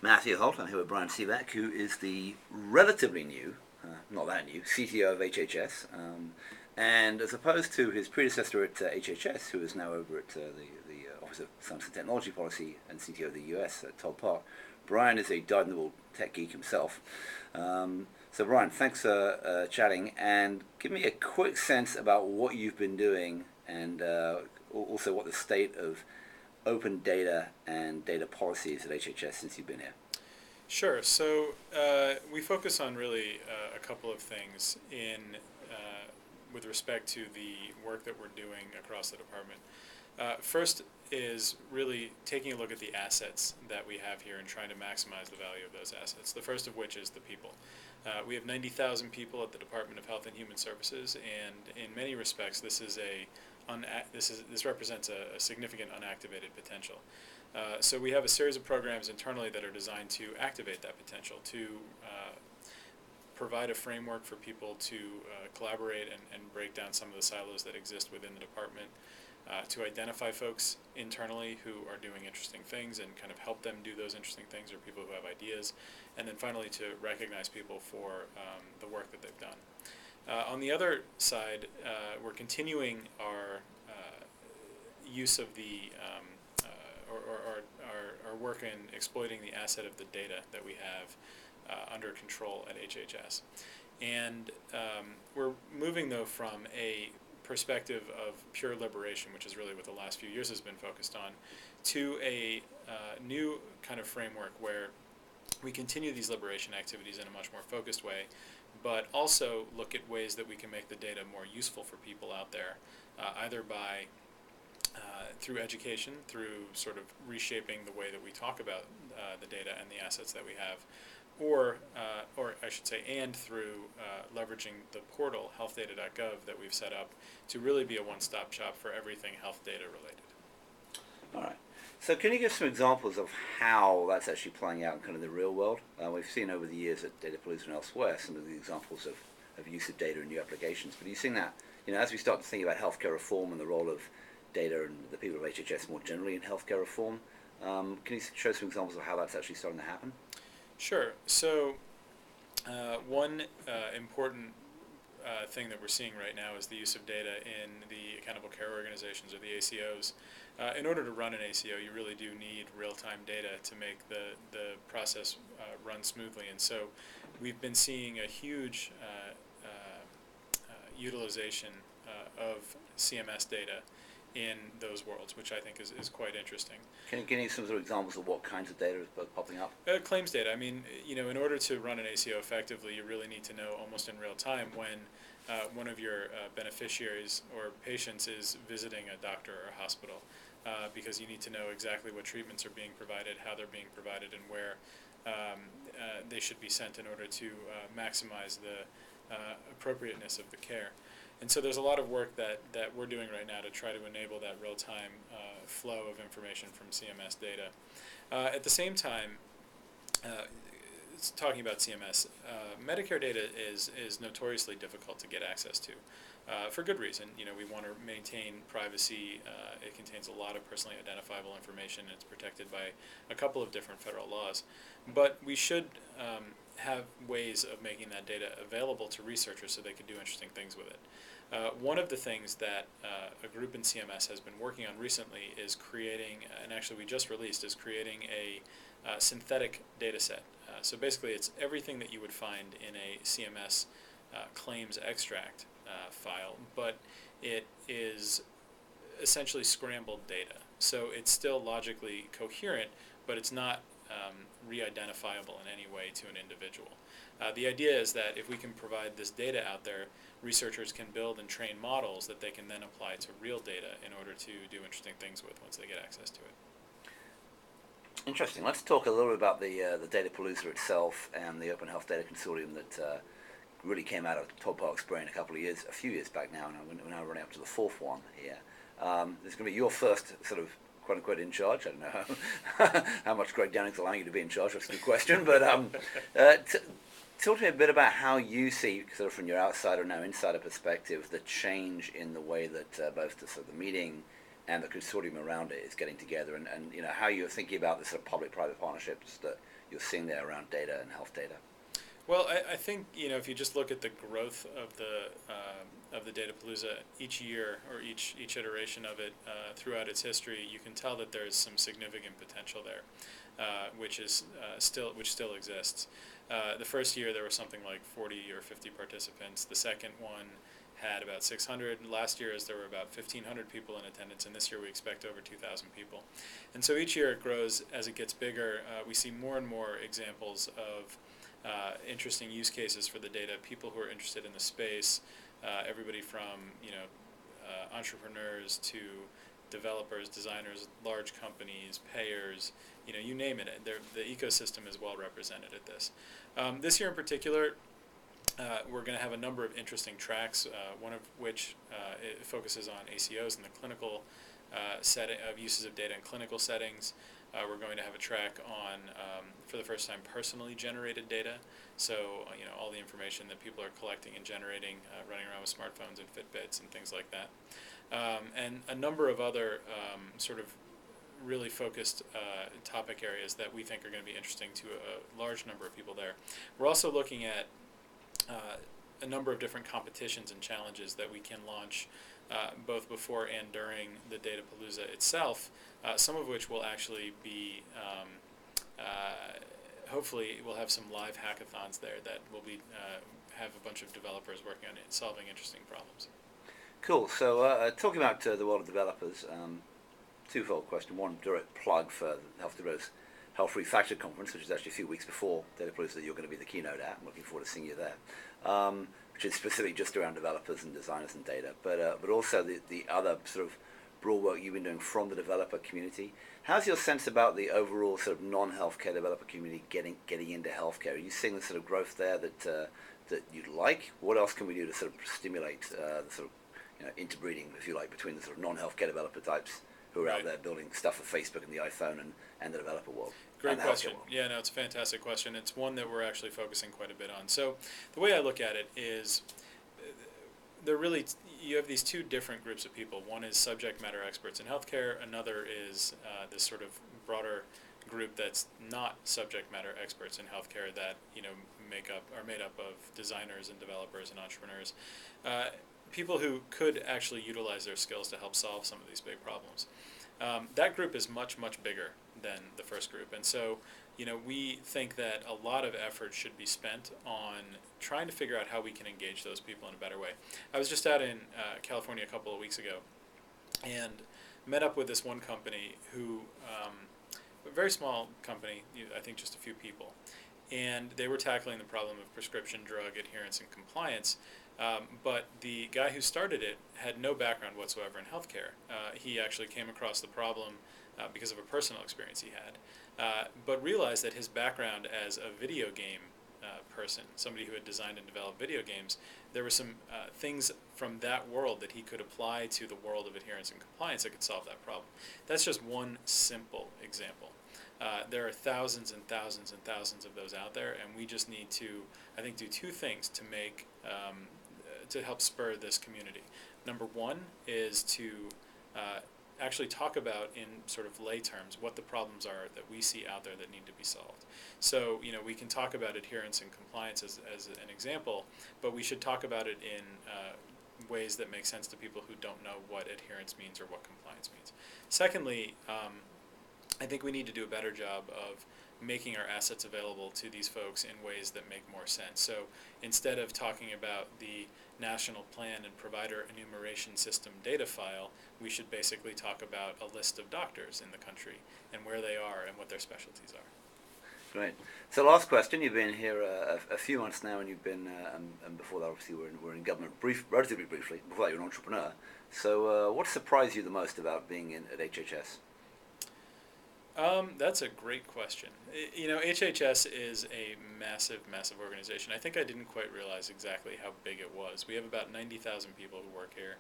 Matthew Holt. I'm here with Bryan Sivak, who is the relatively new, not that new, CTO of HHS. And as opposed to his predecessor at HHS, who is now over at the Office of Science and Technology Policy and CTO of the US, Todd Park, Bryan is a dyed-in-the-wool tech geek himself. So Bryan, thanks for chatting, and give me a quick sense about what you've been doing and also what the state of open data and data policies at HHS since you've been here. Sure. So we focus on really a couple of things with respect to the work that we're doing across the department. First is really taking a look at the assets that we have here and trying to maximize the value of those assets. The first of which is the people. We have 90,000 people at the Department of Health and Human Services, and in many respects, this represents a significant unactivated potential. So we have a series of programs internally that are designed to activate that potential, to provide a framework for people to collaborate and break down some of the silos that exist within the department, to identify folks internally who are doing interesting things and kind of help them do those interesting things, or people who have ideas, and then finally to recognize people for the work that they've done. On the other side, we're continuing our use of the our work in exploiting the asset of the data that we have under control at HHS. And we're moving, though, from a perspective of pure liberation, which is really what the last few years has been focused on, to a new kind of framework where we continue these liberation activities in a much more focused way, but also look at ways that we can make the data more useful for people out there, either by through education, through sort of reshaping the way that we talk about the data and the assets that we have, or I should say, and through leveraging the portal, healthdata.gov, that we've set up to really be a one-stop shop for everything health data related. All right. So can you give some examples of how that's actually playing out in kind of the real world? We've seen over the years at Datapalooza and elsewhere some of the examples of use of data in new applications. But are you seeing that, as we start to think about healthcare reform and the role of data and the people of HHS more generally in healthcare reform, can you show some examples of how that's actually starting to happen? Sure. So one important thing that we're seeing right now is the use of data in the accountable care organizations, or the ACOs. In order to run an ACO, you really do need real-time data to make the process run smoothly. And so we've been seeing a huge utilization of CMS data in those worlds, which I think is quite interesting. Can you give me some sort of examples of what kinds of data is popping up? Claims data. I mean, in order to run an ACO effectively, you really need to know almost in real time when one of your beneficiaries or patients is visiting a doctor or a hospital, because you need to know exactly what treatments are being provided, how they're being provided, and where they should be sent in order to maximize the appropriateness of the care. And so there's a lot of work that we're doing right now to try to enable that real-time flow of information from CMS data. At the same time, talking about CMS, Medicare data is notoriously difficult to get access to, for good reason. We want to maintain privacy. It contains a lot of personally identifiable information. It's protected by a couple of different federal laws. But we should have ways of making that data available to researchers so they could do interesting things with it. One of the things that a group in CMS has been working on recently is creating, and actually we just released, is creating a synthetic data set. So basically it's everything that you would find in a CMS claims extract file, but it is essentially scrambled data. So it's still logically coherent, but it's not re-identifiable in any way to an individual. The idea is that if we can provide this data out there, researchers can build and train models that they can then apply to real data in order to do interesting things with once they get access to it. Interesting. Let's talk a little bit about the Datapalooza itself and the Open Health Data Consortium that really came out of Todd Park's brain a few years back now, and we're now running up to the fourth one here. This is going to be your first sort of quote-unquote in charge. I don't know how much Greg Downing's allowing you to be in charge. That's a good question. But talk to me a bit about how you see, sort of from your outsider, now insider perspective, the change in the way that both the meeting and the consortium around it is getting together, and how you're thinking about the sort of public-private partnerships that you're seeing there around data and health data. Well, I think if you just look at the growth of the Datapalooza each year or each iteration of it throughout its history, you can tell that there's some significant potential there, which still exists. The first year there was something like 40 or 50 participants. The second one had about 600. Last year there were about 1,500 people in attendance, and this year we expect over 2,000 people. And so each year it grows as it gets bigger. We see more and more examples of interesting use cases for the data, people who are interested in the space, everybody from entrepreneurs to developers, designers, large companies, payers, you name it. The ecosystem is well represented at this. This year in particular, we're going to have a number of interesting tracks, one of which it focuses on ACOs and the clinical setting of uses of data in clinical settings. We're going to have a track on, for the first time, personally generated data. So, all the information that people are collecting and generating, running around with smartphones and Fitbits and things like that. And a number of other sort of really focused topic areas that we think are going to be interesting to a large number of people there. We're also looking at a number of different competitions and challenges that we can launch both before and during the Datapalooza itself, some of which will actually be, hopefully we'll have some live hackathons there that will be have a bunch of developers working on it, solving interesting problems. Cool. So talking about the world of developers, twofold question. One, direct plug for the Health Developers Health Refactored Conference, which is actually a few weeks before Datapalooza that you're going to be the keynote at. I'm looking forward to seeing you there, which is specifically just around developers and designers and data, but also the other sort of broad work you've been doing from the developer community. How's your sense about the overall sort of non-healthcare developer community getting into healthcare? Are you seeing the sort of growth there that you'd like? What else can we do to sort of stimulate the sort of interbreeding, if you like, between the sort of non-healthcare developer types who are out there building stuff for Facebook and the iPhone and the developer world? Great question. Yeah, no, it's a fantastic question. It's one that we're actually focusing quite a bit on. So the way I look at it is you have these two different groups of people. One is subject matter experts in healthcare. Another is this sort of broader group that's not subject matter experts in healthcare that are made up of designers and developers and entrepreneurs. People who could actually utilize their skills to help solve some of these big problems. That group is much, much bigger than the first group. And so, we think that a lot of effort should be spent on trying to figure out how we can engage those people in a better way. I was just out in California a couple of weeks ago and met up with this one company who, a very small company, I think just a few people, and they were tackling the problem of prescription drug adherence and compliance. But the guy who started it had no background whatsoever in healthcare. He actually came across the problem because of a personal experience he had, but realized that his background as a video game person, somebody who had designed and developed video games, there were some things from that world that he could apply to the world of adherence and compliance that could solve that problem. That's just one simple example. There are thousands and thousands and thousands of those out there, and we just need to, I think, do two things to make to help spur this community. Number one is to actually talk about in sort of lay terms what the problems are that we see out there that need to be solved. So, we can talk about adherence and compliance as an example, but we should talk about it in ways that make sense to people who don't know what adherence means or what compliance means. Secondly, I think we need to do a better job of making our assets available to these folks in ways that make more sense. So instead of talking about the national plan and provider enumeration system data file, we should basically talk about a list of doctors in the country and where they are and what their specialties are. Great. So last question, you've been here a few months now, and you've been, and before that obviously we're in government relatively briefly, before that you were an entrepreneur. So what surprised you the most about being at HHS? That's a great question. HHS is a massive, massive organization. I think I didn't quite realize exactly how big it was. We have about 90,000 people who work here.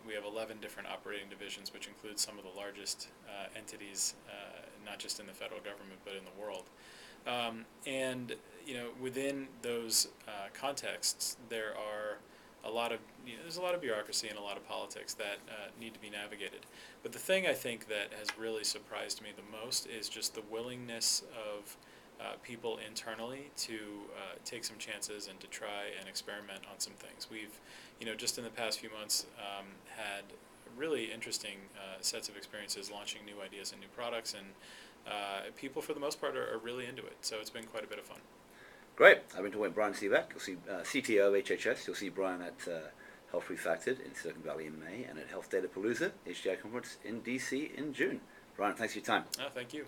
We have 11 different operating divisions, which include some of the largest entities, not just in the federal government, but in the world. And within those contexts, there are there's a lot of bureaucracy and a lot of politics that need to be navigated. But the thing I think that has really surprised me the most is just the willingness of people internally to take some chances and to try and experiment on some things. We've, just in the past few months, had really interesting sets of experiences launching new ideas and new products, and people for the most part are really into it. So it's been quite a bit of fun. Great. I've been talking with Bryan Sivak. You'll see CTO of HHS. You'll see Bryan at Health Refactored in Silicon Valley in May and at Health Data Palooza, HDI conference in DC in June. Bryan, thanks for your time. Oh, thank you.